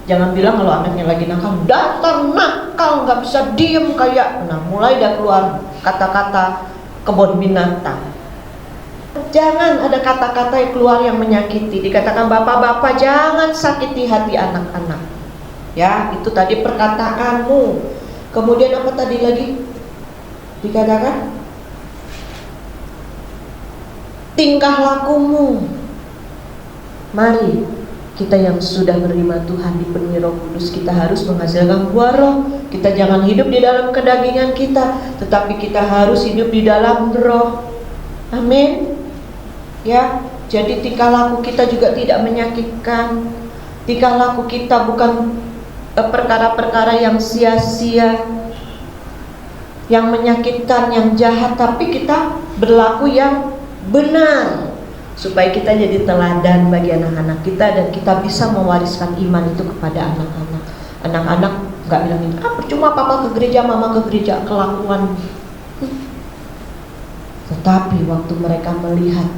S4: Jangan bilang kalau anaknya lagi nakal, dasar nakal, nggak bisa diem kayak. Nah, mulai dah keluar kata-kata kebun binatang. Jangan ada kata-kata yang keluar yang menyakiti. Dikatakan bapak-bapak jangan sakiti hati anak-anak. Ya, itu tadi perkataanmu. Kemudian apa tadi lagi? Dikatakan tingkah lakumu. Mari kita yang sudah menerima Tuhan dipenuhi Roh Kudus, kita harus menghasilkan buah roh. Kita jangan hidup di dalam kedagingan kita, tetapi kita harus hidup di dalam roh. Amin. Ya, jadi tingkah laku kita juga tidak menyakitkan. Tingkah laku kita bukan perkara-perkara yang sia-sia, yang menyakitkan, yang jahat, tapi kita berlaku yang benar, supaya kita jadi teladan bagi anak-anak kita dan kita bisa mewariskan iman itu kepada anak-anak. Anak-anak nggak bilangin, percuma papa ke gereja, mama ke gereja, kelakuan. Tetapi waktu mereka melihat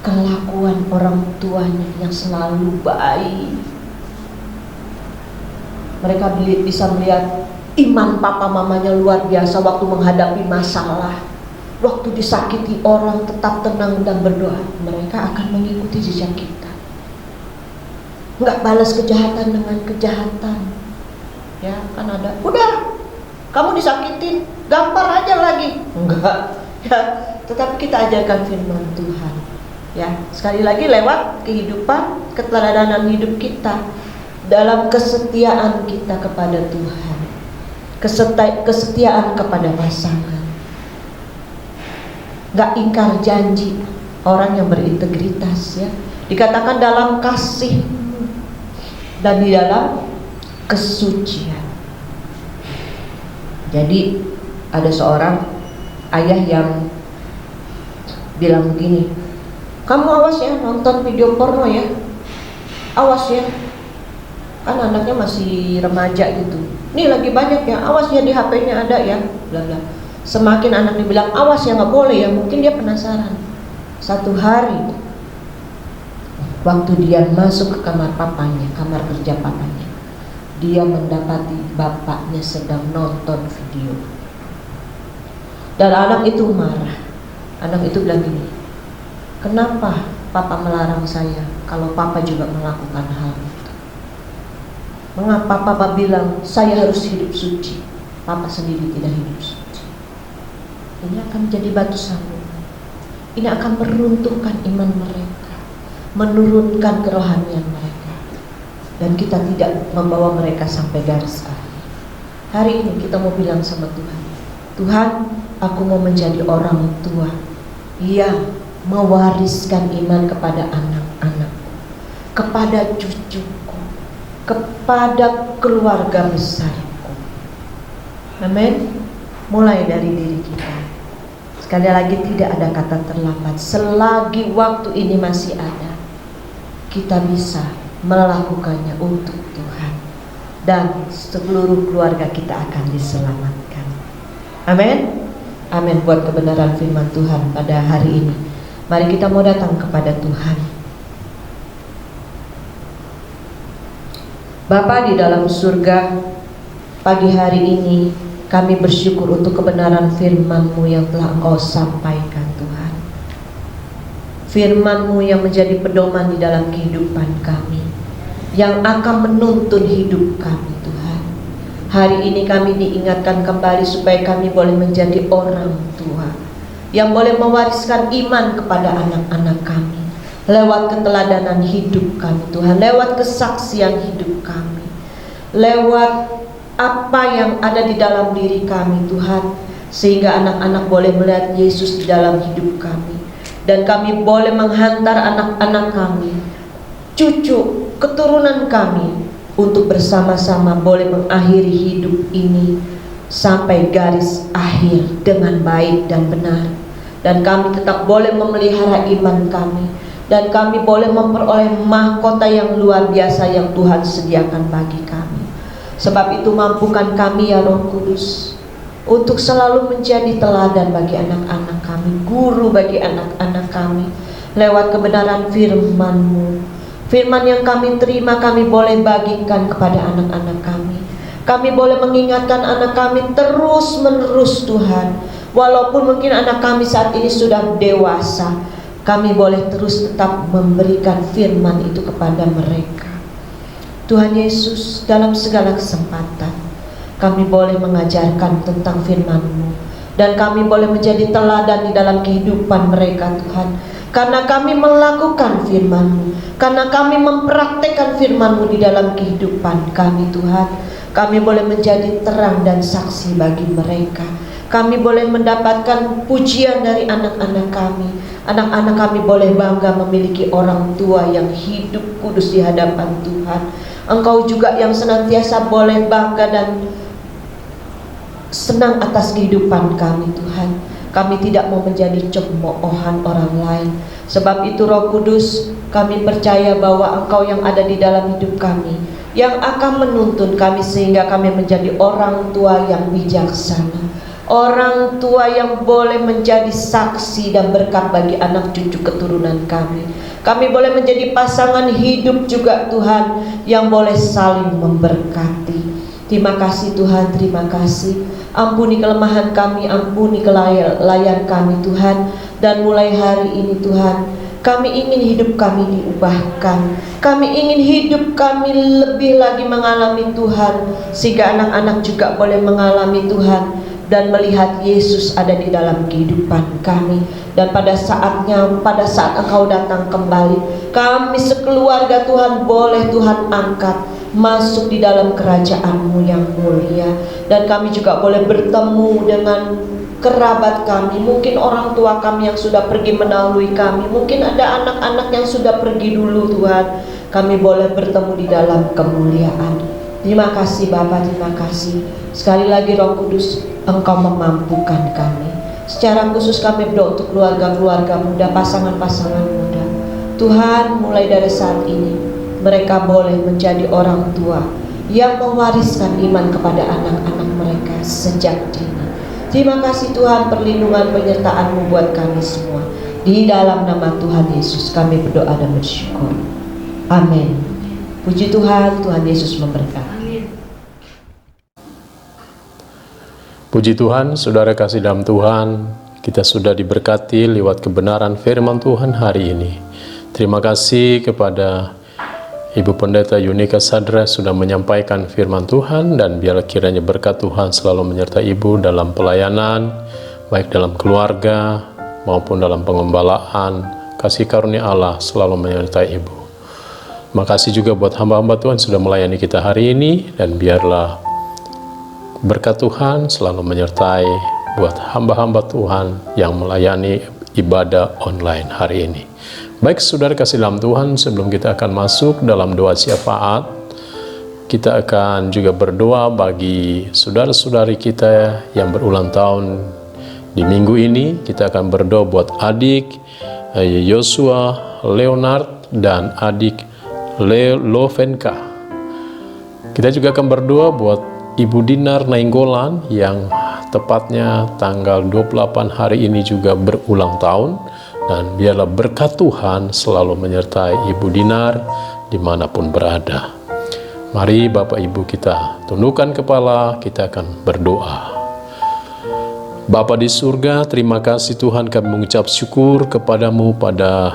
S4: kelakuan orang tuanya yang selalu baik, mereka bisa melihat iman papa mamanya luar biasa waktu menghadapi masalah. Waktu disakiti orang tetap tenang dan berdoa. Mereka akan mengikuti jejak kita. Nggak balas kejahatan dengan kejahatan. Ya, kan ada. Udah, kamu disakitin, gampar aja lagi. Enggak. Ya, tetapi kita ajarkan firman Tuhan. Ya, sekali lagi lewat kehidupan, keteladanan hidup kita dalam kesetiaan kita kepada Tuhan. Kesetiaan kepada pasangan. Gak ingkar janji, orang yang berintegritas, ya. Dikatakan dalam kasih dan di dalam kesucian. Jadi ada seorang ayah yang bilang begini, kamu awas ya nonton video porno ya, awas ya, kan anaknya masih remaja gitu. Nih lagi banyak ya, awas ya di HP-nya ada ya, bla bla. Semakin anak dibilang awas ya nggak boleh ya, mungkin dia penasaran. Satu hari waktu dia masuk ke kamar papanya, kamar kerja papanya, dia mendapati bapaknya sedang nonton video. Dan anak itu marah. Anak itu bilang gini, kenapa papa melarang saya kalau papa juga melakukan hal itu? Mengapa papa bilang saya harus hidup suci, papa sendiri tidak hidup suci? Ini akan menjadi batu sandungan. Ini akan meruntuhkan iman mereka, menurunkan kerohanian mereka, dan kita tidak membawa mereka sampai garis akhir. Hari ini kita mau bilang sama Tuhan, Tuhan, aku mau menjadi orang tua yang mewariskan iman kepada anak-anakku, kepada cucuku, kepada keluarga besarku. Amin. Mulai dari diri kita. Sekali lagi tidak ada kata terlambat. Selagi waktu ini masih ada, kita bisa melakukannya untuk Tuhan, dan seluruh keluarga kita akan diselamatkan. Amin. Amin buat kebenaran firman Tuhan pada hari ini. Mari kita mau datang kepada Tuhan. Bapa di dalam surga, pagi hari ini kami bersyukur untuk kebenaran firman-Mu yang telah Engkau sampaikan, Tuhan. Firman-Mu yang menjadi pedoman di dalam kehidupan kami, yang akan menuntun hidup kami, Tuhan. Hari ini kami diingatkan kembali supaya kami boleh menjadi orang tua yang boleh mewariskan iman kepada anak-anak kami lewat keteladanan hidup kami Tuhan, lewat kesaksian hidup kami, lewat apa yang ada di dalam diri kami Tuhan, sehingga anak-anak boleh melihat Yesus di dalam hidup kami, dan kami boleh menghantar anak-anak kami, cucu, keturunan kami, untuk bersama-sama boleh mengakhiri hidup ini sampai garis akhir dengan baik dan benar. Dan kami tetap boleh memelihara iman kami, dan kami boleh memperoleh mahkota yang luar biasa yang Tuhan sediakan bagi kami. Sebab itu mampukan kami ya Roh Kudus untuk selalu menjadi teladan bagi anak-anak kami, guru bagi anak-anak kami, lewat kebenaran firman-Mu. Firman yang kami terima kami boleh bagikan kepada anak-anak kami. Kami boleh mengingatkan anak kami terus menerus Tuhan. Walaupun mungkin anak kami saat ini sudah dewasa, kami boleh terus tetap memberikan firman itu kepada mereka. Tuhan Yesus, dalam segala kesempatan kami boleh mengajarkan tentang firman-Mu, dan kami boleh menjadi teladan di dalam kehidupan mereka Tuhan, karena kami melakukan firman-Mu, karena kami mempraktekkan firman-Mu di dalam kehidupan kami Tuhan. Kami boleh menjadi terang dan saksi bagi mereka. Kami boleh mendapatkan pujian dari anak-anak kami. Anak-anak kami boleh bangga memiliki orang tua yang hidup kudus di hadapan Tuhan. Engkau juga yang senantiasa boleh bangga dan senang atas kehidupan kami Tuhan. Kami tidak mau menjadi cemoohan orang lain. Sebab itu Roh Kudus, kami percaya bahwa Engkau yang ada di dalam hidup kami, yang akan menuntun kami sehingga kami menjadi orang tua yang bijaksana, orang tua yang boleh menjadi saksi dan berkat bagi anak cucu keturunan kami. Kami boleh menjadi pasangan hidup juga Tuhan, yang boleh saling memberkati. Terima kasih Tuhan, terima kasih. Ampuni kelemahan kami, ampuni kelalaian kami Tuhan. Dan mulai hari ini Tuhan, kami ingin hidup kami diubahkan. Kami ingin hidup kami lebih lagi mengalami Tuhan, sehingga anak-anak juga boleh mengalami Tuhan dan melihat Yesus ada di dalam kehidupan kami. Dan pada saatnya, pada saat Engkau datang kembali, kami sekeluarga Tuhan boleh Tuhan angkat masuk di dalam kerajaan-Mu yang mulia. Dan kami juga boleh bertemu dengan kerabat kami, mungkin orang tua kami yang sudah pergi mendahului kami, mungkin ada anak-anak yang sudah pergi dulu Tuhan. Kami boleh bertemu di dalam kemuliaan. Terima kasih Bapa, terima kasih. Sekali lagi Roh Kudus, Engkau memampukan kami. Secara khusus kami berdoa untuk keluarga-keluarga muda, pasangan-pasangan muda. Tuhan, mulai dari saat ini mereka boleh menjadi orang tua yang mewariskan iman kepada anak-anak mereka sejak dini. Terima kasih Tuhan, perlindungan penyertaan-Mu buat kami semua. Di dalam nama Tuhan Yesus kami berdoa dan bersyukur. Amin. Puji Tuhan, Tuhan Yesus memberkati.
S1: Puji Tuhan, saudara kasih dalam Tuhan, kita sudah diberkati lewat kebenaran firman Tuhan hari ini. Terima kasih kepada Ibu Pendeta Yunika Sadra sudah menyampaikan firman Tuhan, dan biar kiranya berkat Tuhan selalu menyertai Ibu dalam pelayanan, baik dalam keluarga maupun dalam pengembalaan. Kasih karunia Allah selalu menyertai Ibu. Makasih juga buat hamba-hamba Tuhan sudah melayani kita hari ini, dan biarlah berkat Tuhan selalu menyertai buat hamba-hamba Tuhan yang melayani ibadah online hari ini. Baik saudara kasih dalam Tuhan, sebelum kita akan masuk dalam doa syafaat, kita akan juga berdoa bagi saudara-saudari kita yang berulang tahun di minggu ini. Kita akan berdoa buat adik Yosua Leonard dan adik Lovenka. Kita juga akan berdoa buat Ibu Dinar Nainggolan yang tepatnya tanggal 28 hari ini juga berulang tahun. Dan biarlah berkat Tuhan selalu menyertai Ibu Dinar dimanapun berada. Mari Bapak Ibu kita tundukkan kepala, kita akan berdoa. Bapa di surga, terima kasih Tuhan, kami mengucap syukur kepadamu pada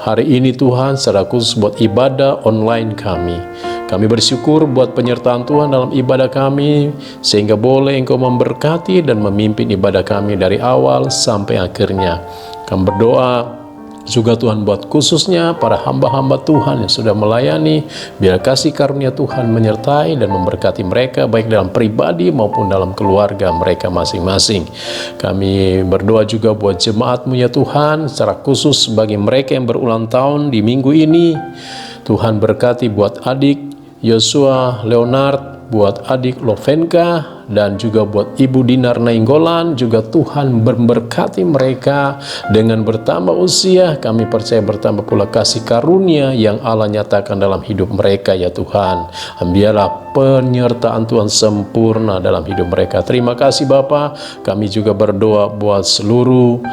S1: hari ini Tuhan, secara khusus buat ibadah online kami. Kami bersyukur buat penyertaan Tuhan dalam ibadah kami, sehingga boleh Engkau memberkati dan memimpin ibadah kami dari awal sampai akhirnya. Kami berdoa juga Tuhan buat khususnya para hamba-hamba Tuhan yang sudah melayani, biar kasih karunia Tuhan menyertai dan memberkati mereka baik dalam pribadi maupun dalam keluarga mereka masing-masing. Kami berdoa juga buat jemaat-Mu ya Tuhan, secara khusus bagi mereka yang berulang tahun di minggu ini. Tuhan berkati buat adik Yosua Leonard, buat adik Lovenka, dan juga buat Ibu Dinar Nainggolan. Juga Tuhan memberkati mereka dengan bertambah usia. Kami percaya bertambah pula kasih karunia yang Allah nyatakan dalam hidup mereka ya Tuhan. Biarlah penyertaan Tuhan sempurna dalam hidup mereka. Terima kasih Bapa. Kami juga berdoa buat seluruh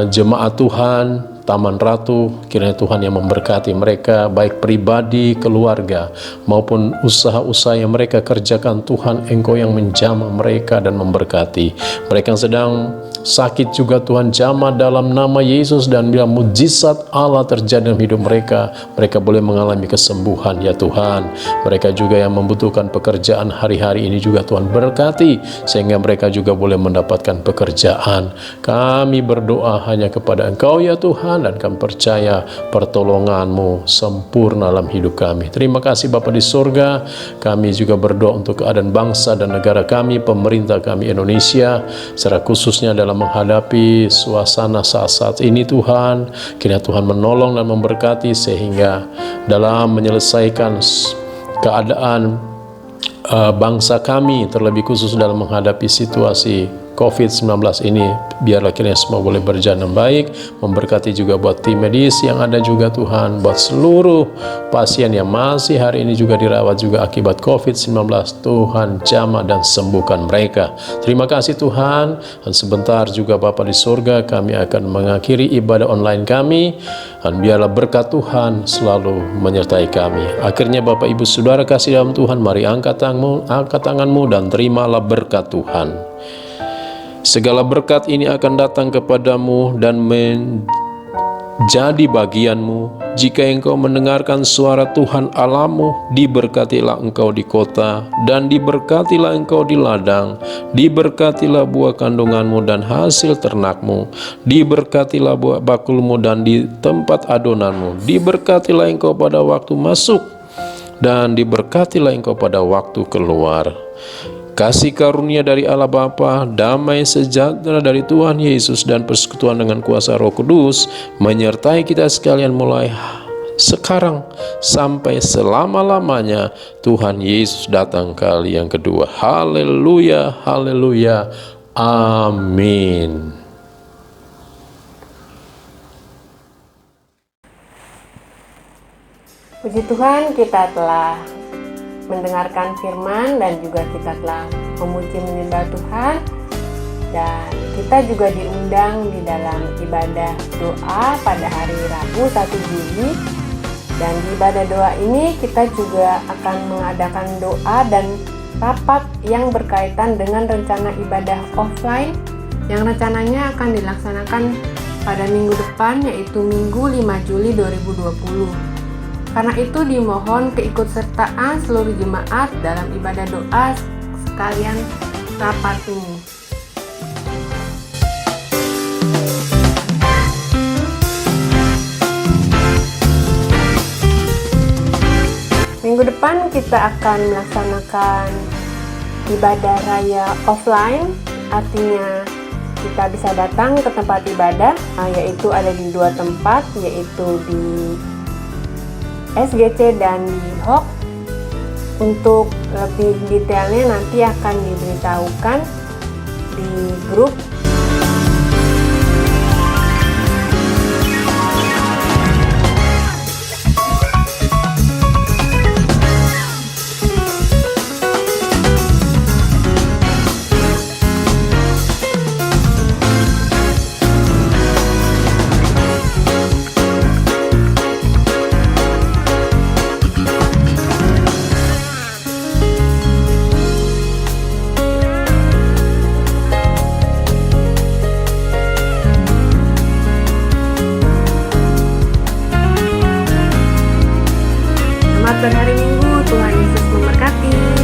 S1: jemaat Tuhan Taman Ratu, kiranya Tuhan yang memberkati mereka, baik pribadi, keluarga, maupun usaha-usaha yang mereka kerjakan. Tuhan, Engkau yang menjamah mereka dan memberkati. Mereka yang sedang sakit juga Tuhan jamah dalam nama Yesus, dan bila mujizat Allah terjadi dalam hidup mereka, mereka boleh mengalami kesembuhan ya Tuhan. Mereka juga yang membutuhkan pekerjaan hari-hari ini juga Tuhan berkati, sehingga mereka juga boleh mendapatkan pekerjaan. Kami berdoa hanya kepada Engkau ya Tuhan, dan kami percaya pertolongan-Mu sempurna dalam hidup kami. Terima kasih Bapa di surga. Kami juga berdoa untuk keadaan bangsa dan negara kami, pemerintah kami Indonesia, secara khususnya dalam menghadapi suasana saat-saat ini Tuhan. Kiranya Tuhan menolong dan memberkati, sehingga dalam menyelesaikan keadaan bangsa kami, terlebih khusus dalam menghadapi situasi COVID-19 ini, biarlah kiranya semua boleh berjalan baik. Memberkati juga buat tim medis yang ada juga Tuhan, buat seluruh pasien yang masih hari ini juga dirawat juga akibat COVID-19. Tuhan jamah dan sembuhkan mereka. Terima kasih Tuhan. Dan sebentar juga Bapa di surga, kami akan mengakhiri ibadah online kami, dan biarlah berkat Tuhan selalu menyertai kami. Akhirnya Bapak Ibu Saudara kasih dalam Tuhan, mari angkat tanganmu dan terimalah berkat Tuhan. Segala berkat ini akan datang kepadamu dan menjadi bagianmu jika engkau mendengarkan suara Tuhan Allahmu. Diberkatilah engkau di kota, dan diberkatilah engkau di ladang. Diberkatilah buah kandunganmu dan hasil ternakmu. Diberkatilah buah bakulmu dan di tempat adonanmu. Diberkatilah engkau pada waktu masuk, dan diberkatilah engkau pada waktu keluar. Kasih karunia dari Allah Bapa, damai sejahtera dari Tuhan Yesus, dan persekutuan dengan kuasa Roh Kudus menyertai kita sekalian mulai sekarang sampai selama-lamanya. Tuhan Yesus datang kali yang kedua. Haleluya, haleluya, amin.
S2: Puji Tuhan, kita telah mendengarkan firman dan juga kita telah memuji menyembah Tuhan, dan kita juga diundang di dalam ibadah doa pada hari Rabu 1 Juli. Dan di ibadah doa ini kita juga akan mengadakan doa dan rapat yang berkaitan dengan rencana ibadah offline yang rencananya akan dilaksanakan pada minggu depan, yaitu Minggu 5 Juli 2020. Karena itu dimohon keikutsertaan seluruh jemaat dalam ibadah doa sekalian rapat ini. Minggu depan kita akan melaksanakan ibadah raya offline, artinya kita bisa datang ke tempat ibadah, yaitu ada di 2 tempat, yaitu di SGC dan di HOK. Untuk lebih detailnya nanti akan diberitahukan di grup. Berhari Minggu, Tuhan Yesus memberkati.